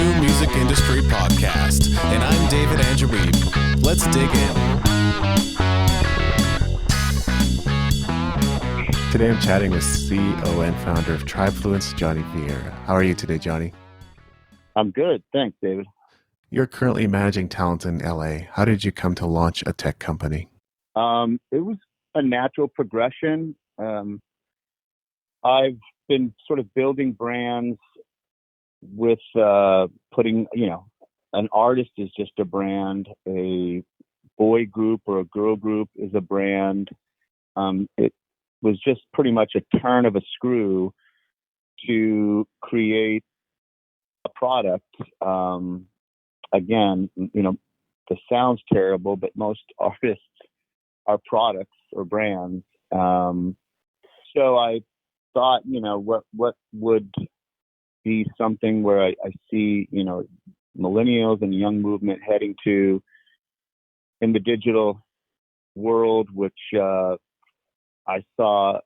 new music industry podcast, and I'm David Angereeb. Let's dig in. Today I'm chatting with CEO and founder of TribeFluence, Johnny Vieira. How are you today, Johnny? I'm good. Thanks, David. You're currently managing talent in LA. How did you come to launch a tech company? It was a natural progression. I've been sort of building brands with putting, an artist is just a brand, a boy group or a girl group is a brand. It was just pretty much a turn of a screw to create a product. Again, this sounds terrible, but most artists are products or brands. So I thought, what would be something where I see, millennials and young movement heading to in the digital world, which I saw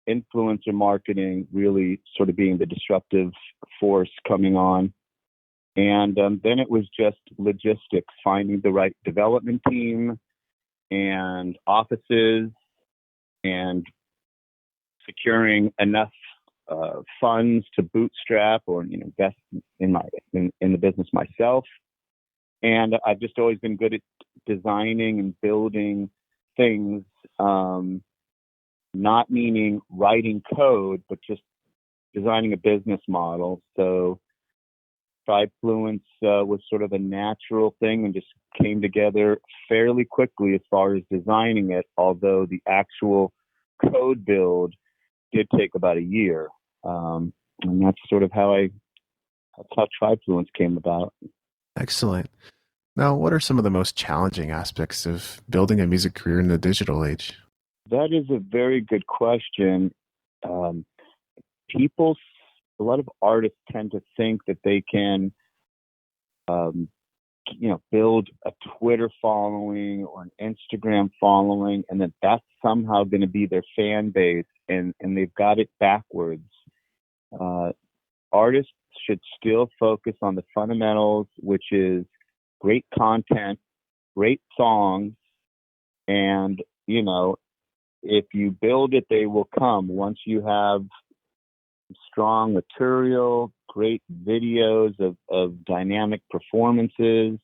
influencer marketing really sort of being the disruptive force coming on. And then it was just logistics, finding the right development team and offices and securing enough funds to bootstrap or invest in the business myself. And I've just always been good at designing and building things, not meaning writing code, but just designing a business model. So TribeFluence was sort of a natural thing and just came together fairly quickly as far as designing it, although the actual code build did take about a year. And that's sort of how TribeFluence came about. Excellent. Now, what are some of the most challenging aspects of building a music career in the digital age? That is a very good question. A lot of artists tend to think that they can, build a Twitter following or an Instagram following, and that that's somehow going to be their fan base, and they've got it backwards. Artists should still focus on the fundamentals, which is great content, great songs, and, if you build it, they will come. Once you have strong material, great videos of dynamic performances.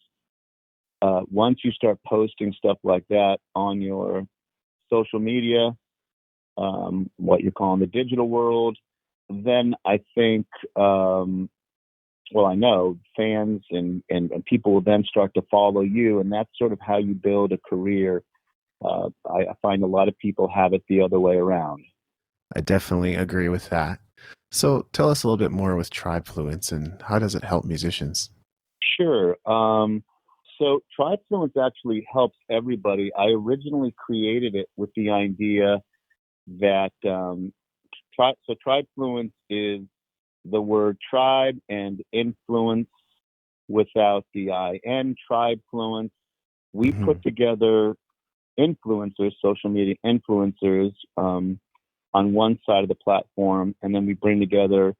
Once you start posting stuff like that on your social media, what you call in the digital world, then I think, I know fans and people will then start to follow you, and that's sort of how you build a career. I find a lot of people have it the other way around. I definitely agree with that. So tell us a little bit more with TribeFluence and how does it help musicians? Sure. So TribeFluence actually helps everybody. I originally created it with the idea that TribeFluence is the word tribe and influence without the IN, TribeFluence. We put together influencers, social media influencers, on one side of the platform, and then we bring together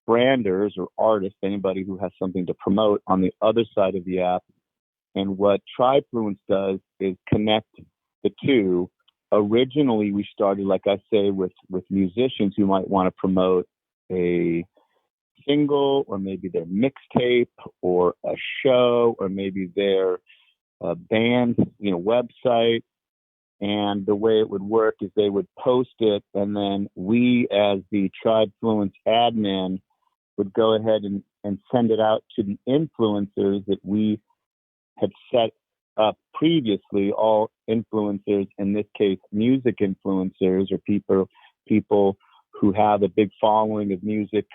branders or artists, anybody who has something to promote on the other side of the app. And what TribeFluence does is connect the two. Originally, we started, like I say, with musicians who might want to promote a single or maybe their mixtape or a show or maybe their band, website. And the way it would work is they would post it, and then we, as the TribeFluence admin, would go ahead and send it out to the influencers that we had set up previously, all influencers, in this case, music influencers or people who have a big following of music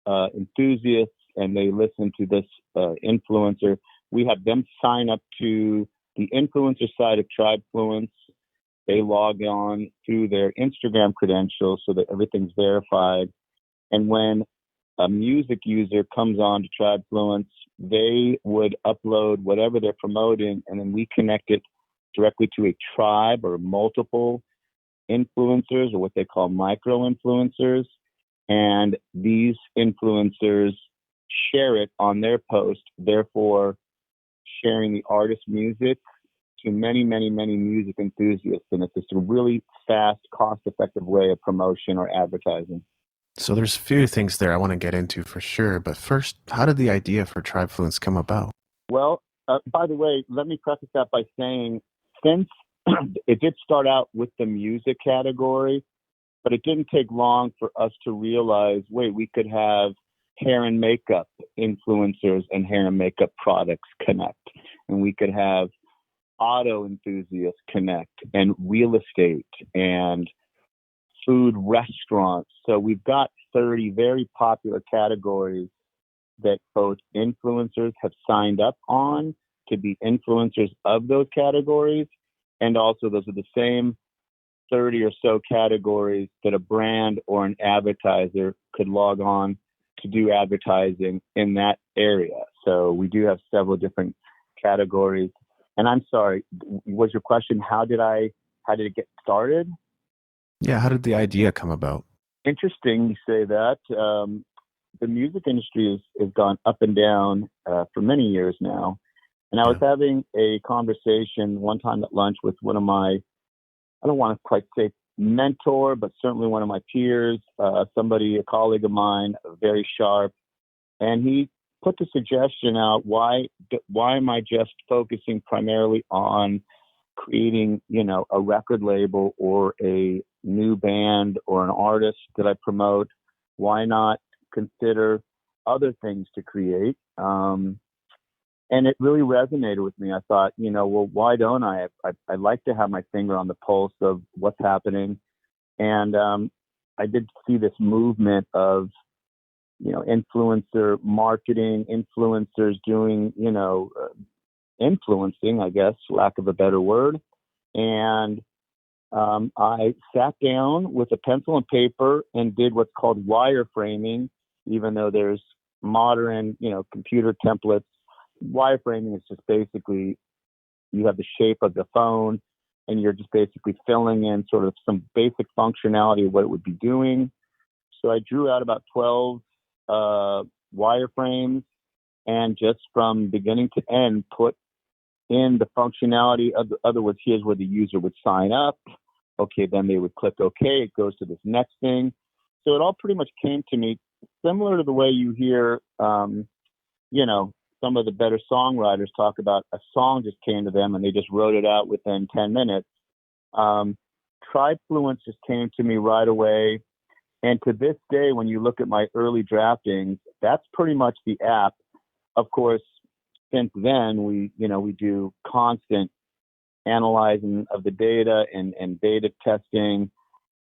enthusiasts, and they listen to this influencer. We have them sign up to the influencer side of TribeFluence. They log on through their Instagram credentials so that everything's verified. And when a music user comes on to TribeFluence, they would upload whatever they're promoting, and then we connect it directly to a tribe or multiple influencers, or what they call microinfluencers. And these influencers share it on their post, therefore sharing the artist's music to many, many, many music enthusiasts. And it's just a really fast, cost-effective way of promotion or advertising. So there's a few things there I want to get into for sure. But first, how did the idea for TribeFluence come about? Well, by the way, let me preface that by saying, since it did start out with the music category, but it didn't take long for us to realize, wait, we could have hair and makeup influencers and hair and makeup products connect. And we could have auto enthusiasts connect, and real estate and food restaurants. So we've got 30 very popular categories that both influencers have signed up on to be influencers of those categories. And also those are the same 30 or so categories that a brand or an advertiser could log on to do advertising in that area. So we do have several different categories. And I'm sorry, was your question, how did it get started? Yeah, how did the idea come about? Interesting you say that. The music industry has gone up and down for many years now. And I was having a conversation one time at lunch with one of my, I don't want to quite say mentor, but certainly one of my peers, a colleague of mine, very sharp. And he put the suggestion out, why am I just focusing primarily on creating, a record label or a new band or an artist that I promote? Why not consider other things to create? And it really resonated with me. I thought, well, why don't I? I'd like to have my finger on the pulse of what's happening. And I did see this movement of, influencer marketing, influencers doing, influencing, I guess, lack of a better word. And I sat down with a pencil and paper and did what's called wireframing, even though there's modern, computer templates. Wireframing is just basically you have the shape of the phone and you're just basically filling in sort of some basic functionality of what it would be doing. So I drew out about 12 wireframes and just from beginning to end put in the functionality. Of other words, here's where the user would sign up. Okay, then they would click OK. It goes to this next thing. So it all pretty much came to me similar to the way you hear, some of the better songwriters talk about a song just came to them and they just wrote it out within 10 minutes. TribeFluence just came to me right away. And to this day, when you look at my early draftings, that's pretty much the app. Of course, since then, we do constant analyzing of the data and beta testing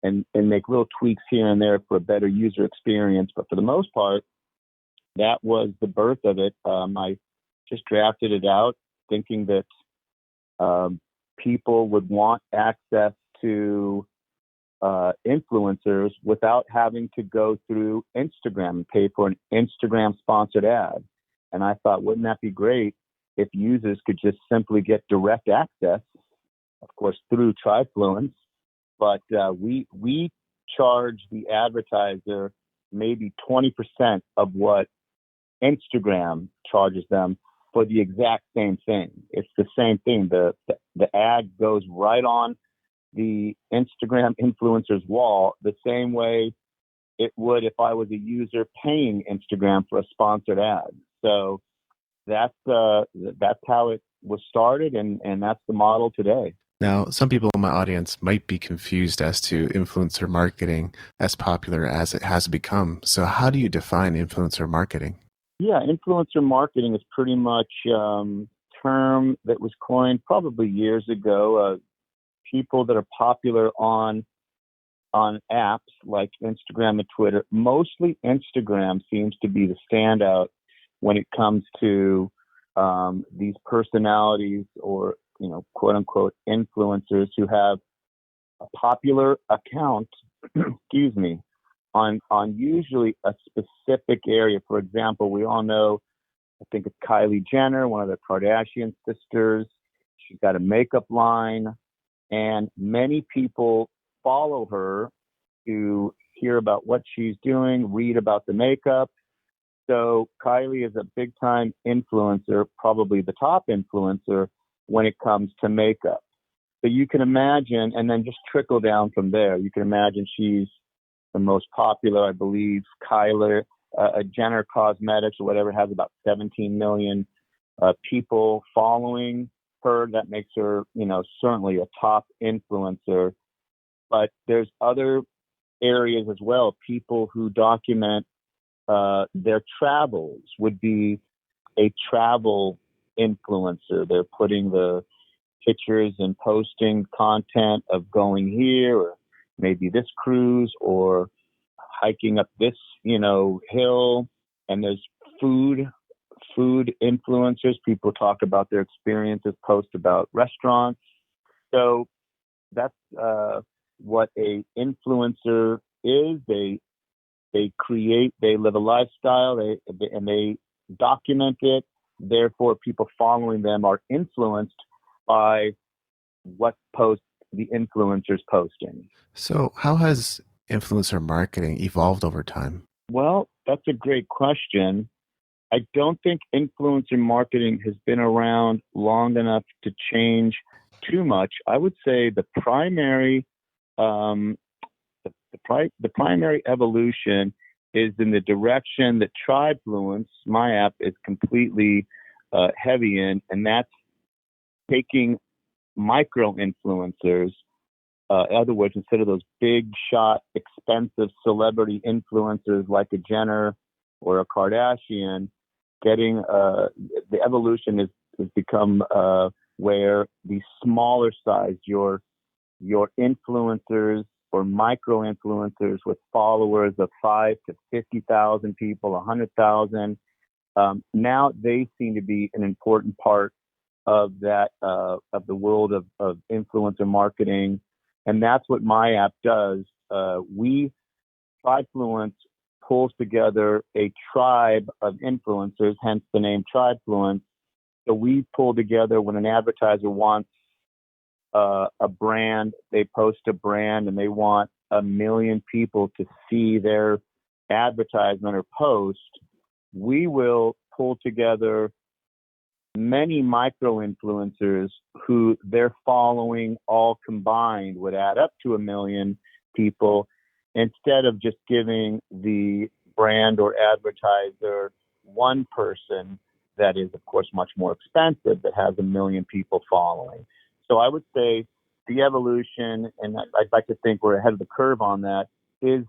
and make little tweaks here and there for a better user experience. But for the most part, that was the birth of it. I just drafted it out thinking that people would want access to influencers without having to go through Instagram and pay for an Instagram sponsored ad. And I thought, wouldn't that be great if users could just simply get direct access, of course, through TribeFluence, but we charge the advertiser maybe 20% of what Instagram charges them for the exact same thing. It's the same thing. The ad goes right on the Instagram influencer's wall the same way it would if I was a user paying Instagram for a sponsored ad. So that's how it was started, and that's the model today. Now, some people in my audience might be confused as to influencer marketing as popular as it has become. So how do you define influencer marketing? Yeah, influencer marketing is pretty much a term that was coined probably years ago. People that are popular on apps like Instagram and Twitter. Mostly Instagram seems to be the standout when it comes to these personalities or, quote unquote, influencers who have a popular account, excuse me, on usually a specific area. For example, we all know, I think it's Kylie Jenner, one of the Kardashian sisters. She's got a makeup line, and many people follow her to hear about what she's doing, read about the makeup. So Kylie is a big time influencer, probably the top influencer when it comes to makeup. So you can imagine, and then just trickle down from there. You can imagine she's the most popular, I believe. Jenner Cosmetics or whatever has about 17 million people following her. That makes her, certainly a top influencer. But there's other areas as well. People who document their travels would be a travel influencer. They're putting the pictures and posting content of going here, or maybe this cruise, or hiking up this, hill. And there's food influencers. People talk about their experiences, post about restaurants. So that's what a influencer is. They live a lifestyle, they document it. Therefore, people following them are influenced by what post the influencer's posting. So, how has influencer marketing evolved over time? Well, that's a great question. I don't think influencer marketing has been around long enough to change too much. I would say the primary primary evolution is in the direction that TribeFluence, my app, is completely heavy in, and that's taking micro-influencers. In other words, instead of those big shot, expensive celebrity influencers like a Jenner or a Kardashian, getting the evolution has become where the smaller size, your influencers or micro influencers with followers of 5 to 50,000 people, 100,000. Now they seem to be an important part of that of the world of influencer marketing, and that's what my app does. TribeFluence pulls together a tribe of influencers, hence the name TribeFluence. So we pull together when an advertiser wants a brand, they post a brand and they want 1 million people to see their advertisement or post, we will pull together many micro influencers who their following all combined would add up to 1 million people, instead of just giving the brand or advertiser one person that is, of course, much more expensive, that has 1 million people following. So I would say the evolution, and I'd like to think we're ahead of the curve on that, is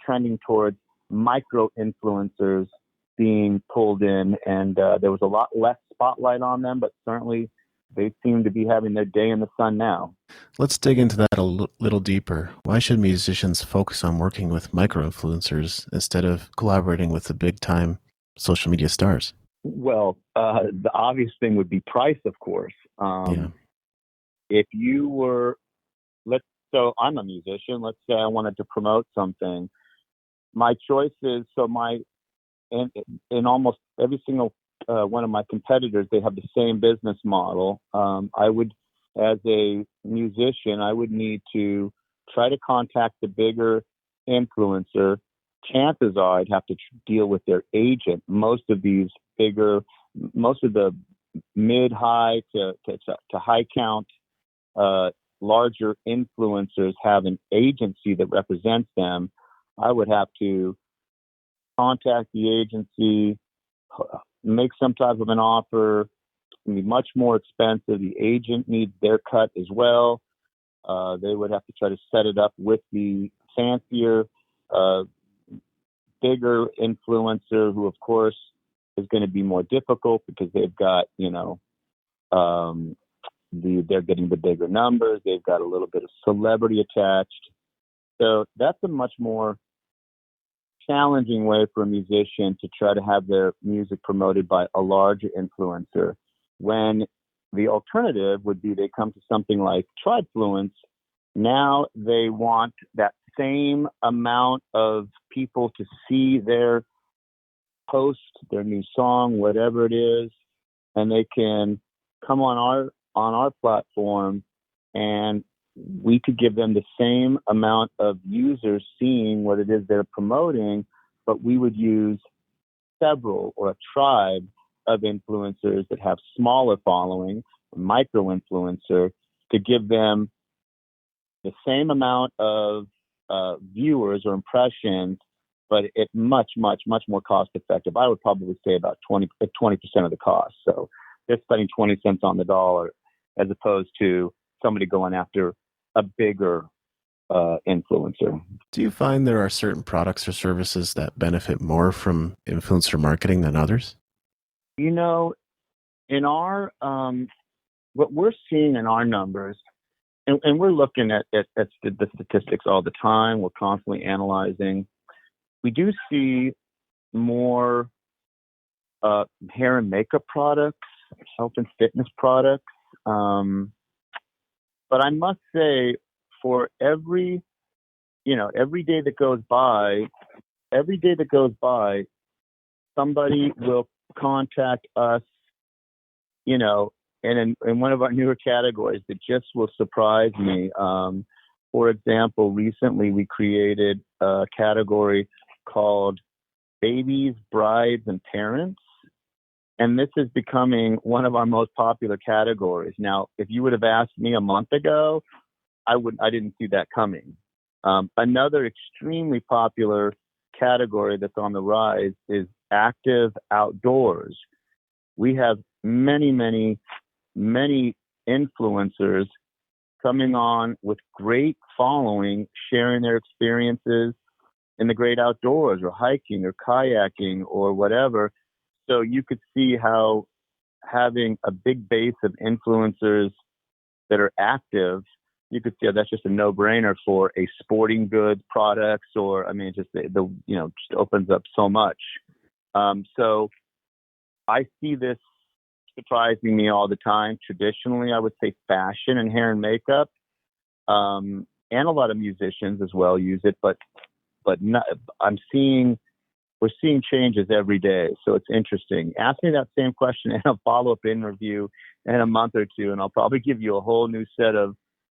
trending towards micro influencers being pulled in, and there was a lot less spotlight on them, but certainly they seem to be having their day in the sun now. Let's dig into that a little deeper. Why should musicians focus on working with micro-influencers instead of collaborating with the big-time social media stars? Well, the obvious thing would be price, of course. If you were, so I'm a musician. Let's say I wanted to promote something. My choice is, in almost every single one of my competitors, they have the same business model. I would, as a musician, I would need to try to contact the bigger influencer. Chances are I'd have to deal with their agent. Most of the mid-high to high count larger influencers have an agency that represents them. I would have to contact the agency, make some type of an offer. It's going to be much more expensive. The agent needs their cut as well. They would have to try to set it up with the fancier, bigger influencer, who, of course, is going to be more difficult because they've got, they're getting the bigger numbers. They've got a little bit of celebrity attached. So that's a much more challenging way for a musician to try to have their music promoted by a larger influencer, when the alternative would be they come to something like TribeFluence. Now they want that same amount of people to see their post, their new song, whatever it is, and they can come on our platform, and we could give them the same amount of users seeing what it is they're promoting, but we would use several or a tribe of influencers that have smaller following, micro-influencer, to give them the same amount of viewers or impressions, but it much more cost effective. I would probably say about 20% of the cost. So they're spending 20 cents on the dollar as opposed to somebody going after a bigger influencer. Do you find there are certain products or services that benefit more from influencer marketing than others? You know, in our what we're seeing in our numbers, and we're looking at the statistics all the time. We're constantly analyzing. We do see more hair and makeup products, health and fitness products. But I must say, for every day that goes by, somebody will contact us, in one of our newer categories that just will surprise me. For example, recently we created a category called Babies, Brides, and Parents. And this is becoming one of our most popular categories. Now, if you would have asked me a month ago, I didn't see that coming. Another extremely popular category that's on the rise is active outdoors. We have many influencers coming on with great following, sharing their experiences in the great outdoors or hiking or kayaking or whatever. So you could see how having a big base of influencers that are active, you could see how that's just a no-brainer for a sporting goods products, or it just just opens up so much. So I see this surprising me all the time. Traditionally, I would say fashion and hair and makeup, and a lot of musicians as well use it. But not, we're seeing changes every day, so it's interesting. Ask me that same question in a follow-up interview in a month or two, and I'll probably give you a whole new set of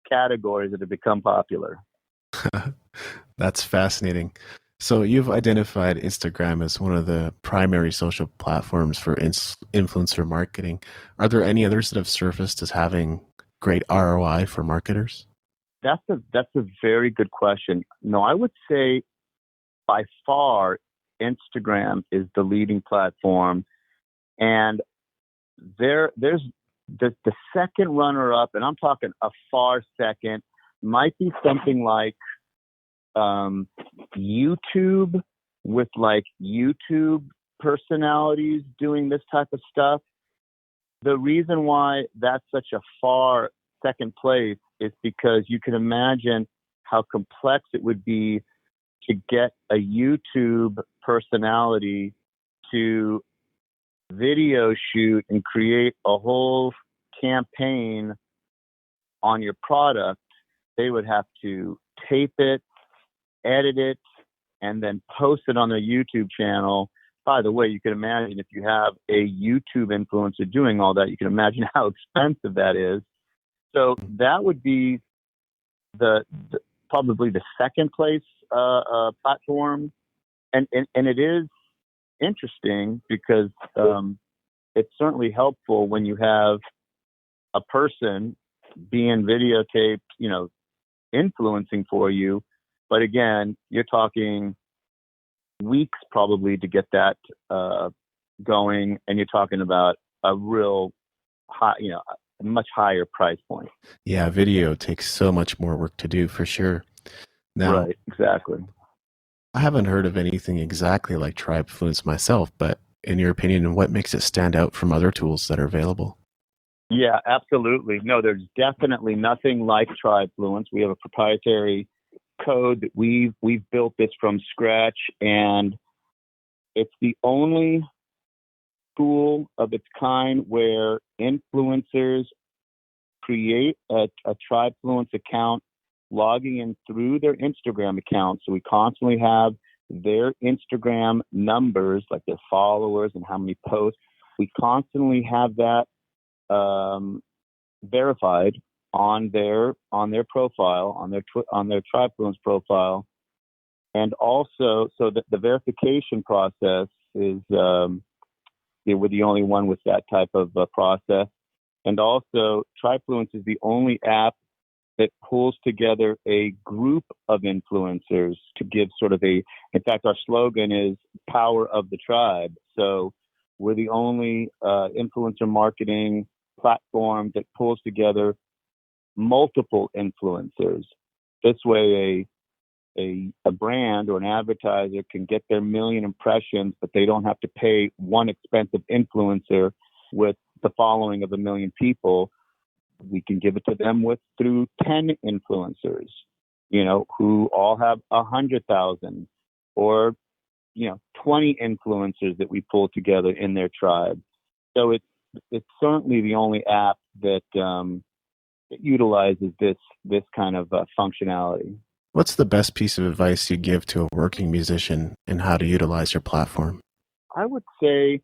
categories that have become popular. That's fascinating. So you've identified Instagram as one of the primary social platforms for influencer marketing. Are there any others that have surfaced as having great ROI for marketers? That's a very good question. No, I would say by far Instagram is the leading platform, and there's the second runner-up, and I'm talking a far second, might be something like YouTube, with like YouTube personalities doing this type of stuff. The reason why that's such a far second place is because you can imagine how complex it would be to get a YouTube personality to video shoot and create a whole campaign on your product. They would have to tape it, edit it, and then post it on their YouTube channel. By the way, you can imagine if you have a YouTube influencer doing all that, you can imagine how expensive that is. So that would be probably the second place platform, and it is interesting because it's certainly helpful when you have a person being videotaped, influencing for you. But again, you're talking weeks probably to get that going, and you're talking about a real high, a much higher price point. Yeah, video takes so much more work to do for sure. Now, right, exactly. I haven't heard of anything exactly like TribeFluence myself, but in your opinion, what makes it stand out from other tools that are available? Yeah, absolutely. No, there's definitely nothing like TribeFluence. We have a proprietary code that we've built this from scratch, and it's the only tool of its kind where influencers create a TribeFluence account logging in through their Instagram account. So we constantly have their Instagram numbers, like their followers and how many posts. We constantly have that verified on their profile, on their TribeFluence profile, and also so that the verification process we're the only one with that type of process. And also, TribeFluence is the only app that pulls together a group of influencers to give sort of in fact, our slogan is power of the tribe. So we're the only influencer marketing platform that pulls together multiple influencers. This way, a brand or an advertiser can get their million impressions, but they don't have to pay one expensive influencer with the following of 1 million people. We can give it to them through 10 influencers, who all have 100,000, or 20 influencers that we pull together in their tribe. So it's certainly the only app that utilizes this kind of functionality. What's the best piece of advice you give to a working musician in how to utilize your platform? I would say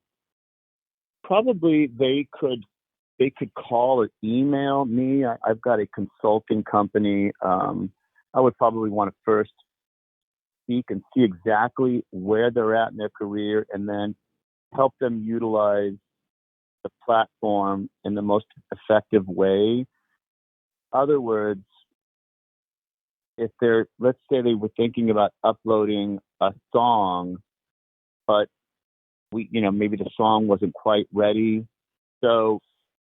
probably they could call or email me. I've got a consulting company. I would probably want to first speak and see exactly where they're at in their career, and then help them utilize the platform in the most effective way. Other words, let's say they were thinking about uploading a song, but maybe the song wasn't quite ready. So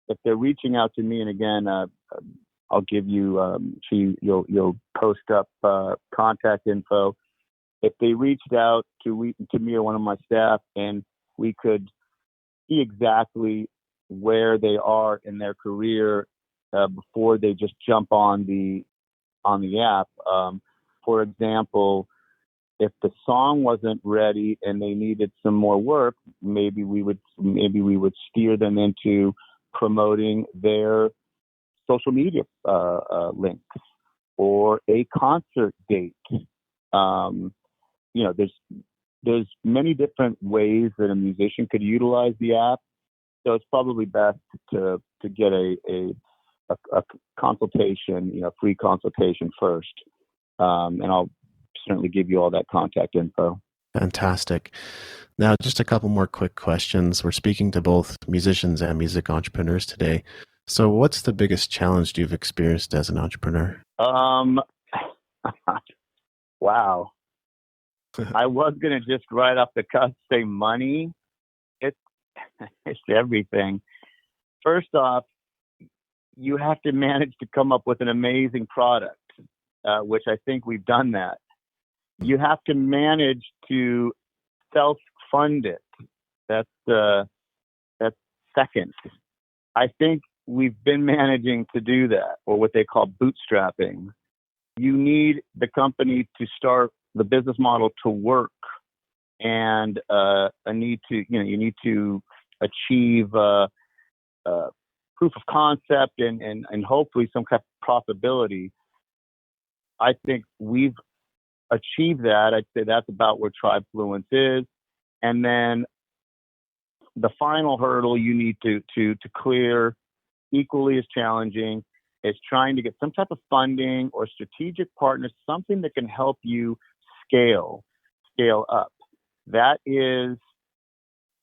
if they're reaching out to me, and again, I'll give you, you'll post up contact info. If they reached out to me or one of my staff, and we could see exactly where they are in their career before they just jump on the app. For example, if the song wasn't ready and they needed some more work, maybe we would steer them into promoting their social media links or a concert date. There's many different ways that a musician could utilize the app. So it's probably best to get a consultation, free consultation first. And I'll certainly give you all that contact info. Fantastic. Now, just a couple more quick questions. We're speaking to both musicians and music entrepreneurs today. So what's the biggest challenge you've experienced as an entrepreneur? Wow. I was going to just right off the cuff say money. It's everything. First off, you have to manage to come up with an amazing product, which I think we've done that. You have to manage to self-fund it. That's second. I think we've been managing to do that, or what they call bootstrapping. You need the company to start the business model to work, and you need to achieve proof of concept and hopefully some kind of profitability. I think we've achieved that. I'd say that's about where TribeFluence is. And then the final hurdle you need to clear, equally as challenging, is trying to get some type of funding or strategic partners, something that can help you scale up. That is,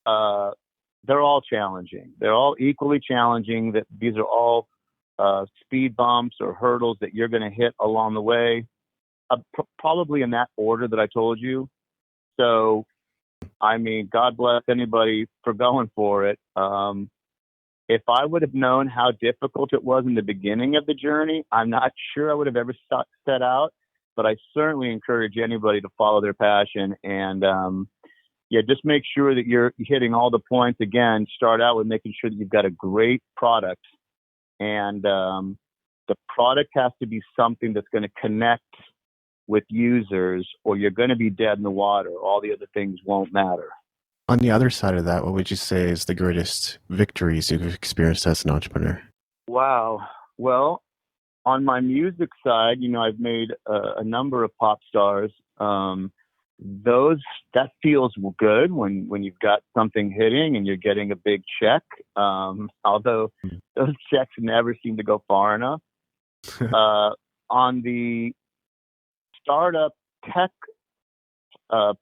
they're all challenging. They're all equally challenging. That these are all speed bumps or hurdles that you're going to hit along the way, probably in that order that I told you. So, I mean, God bless anybody for going for it. If I would have known how difficult it was in the beginning of the journey, I'm not sure I would have ever set out. But I certainly encourage anybody to follow their passion and just make sure that you're hitting all the points. Again, start out with making sure that you've got a great product, and the product has to be something that's going to connect with users, or you're going to be dead in the water. All the other things won't matter. On the other side of that, what would you say is the greatest victories you've experienced as an entrepreneur? Wow. Well, on my music side, I've made a number of pop stars. That feels good when you've got something hitting and you're getting a big check. Although those checks never seem to go far enough. On the startup tech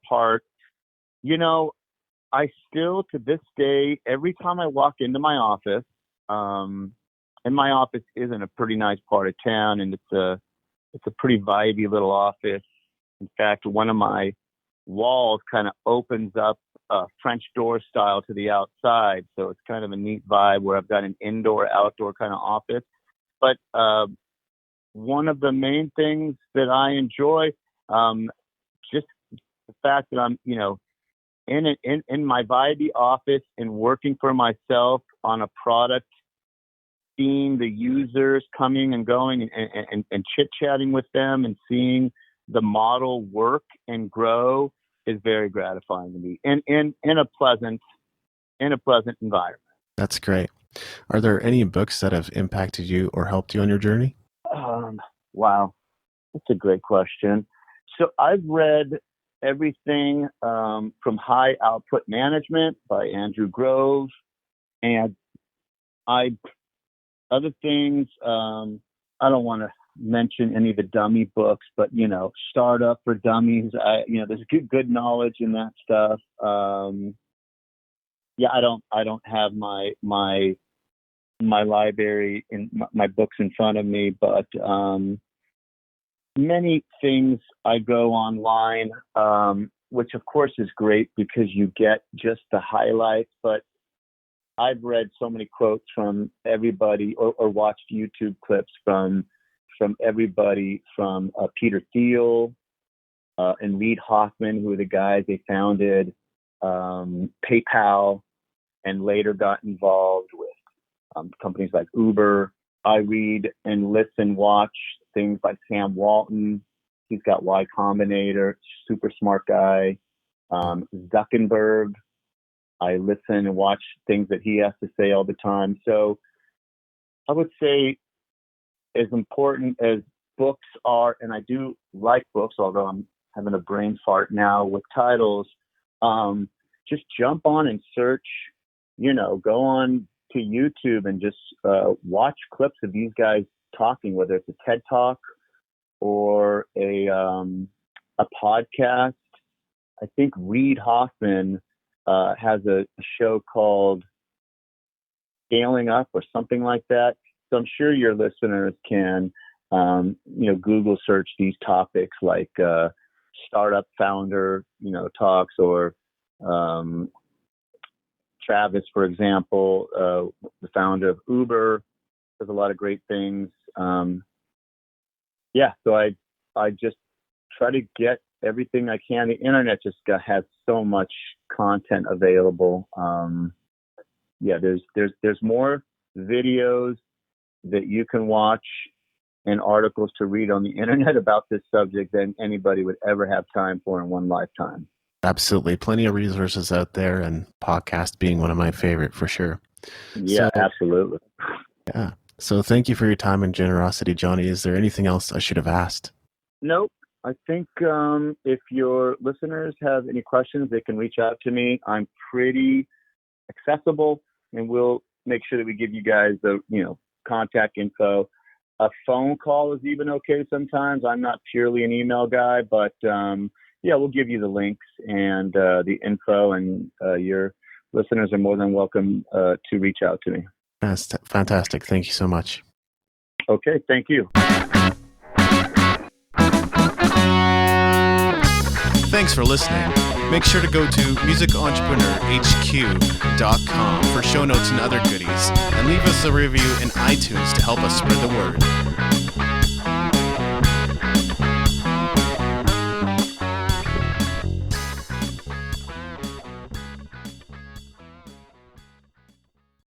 part, I still, to this day, every time I walk into my office, and my office is in a pretty nice part of town, and it's a pretty vibey little office. In fact, one of my walls kind of opens up French door style to the outside, so it's kind of a neat vibe where I've got an indoor-outdoor kind of office. But one of the main things that I enjoy, just the fact that I'm, in my vibey office and working for myself on a product, seeing the users coming and going and chit-chatting with them and seeing the model work and grow is very gratifying to me, and in a pleasant environment. That's great. Are there any books that have impacted you or helped you on your journey? Wow, that's a great question. So I've read everything from High Output Management by Andrew Grove, and other things. I don't want to mention any of the dummy books, but Startup for Dummies. There's good knowledge in that stuff. I don't have my library in my books in front of me, but many things I go online, which of course is great because you get just the highlights, but I've read so many quotes from everybody or watched YouTube clips from everybody from Peter Thiel and Reid Hoffman, who are the guys they founded PayPal and later got involved with companies like Uber. I read and listen, watch things like Sam Walton. He's got Y Combinator, super smart guy. Zuckerberg. I listen and watch things that he has to say all the time. So I would say, as important as books are, and I do like books, although I'm having a brain fart now with titles, just jump on and search, go on to YouTube and just watch clips of these guys talking, whether it's a TED Talk or a podcast. I think Reid Hoffman has a show called Scaling Up or something like that. So I'm sure your listeners can, Google search these topics like startup founder, talks, or Travis, for example, the founder of Uber, does a lot of great things. So I just try to get everything I can. The internet just has so much content available. There's more videos that you can watch and articles to read on the internet about this subject than anybody would ever have time for in one lifetime. Absolutely. Plenty of resources out there, and podcast being one of my favorite for sure. Yeah, absolutely. Yeah. So thank you for your time and generosity, Johnny. Is there anything else I should have asked? Nope. I think if your listeners have any questions, they can reach out to me. I'm pretty accessible, and we'll make sure that we give you guys the contact info. A phone call is even okay sometimes. I'm not purely an email guy, but we'll give you the links and the info, and your listeners are more than welcome to reach out to me. That's fantastic. Thank you so much. Okay, thank you. Thanks for listening. Make sure to go to musicentrepreneurhq.com for show notes and other goodies, and leave us a review in iTunes to help us spread the word.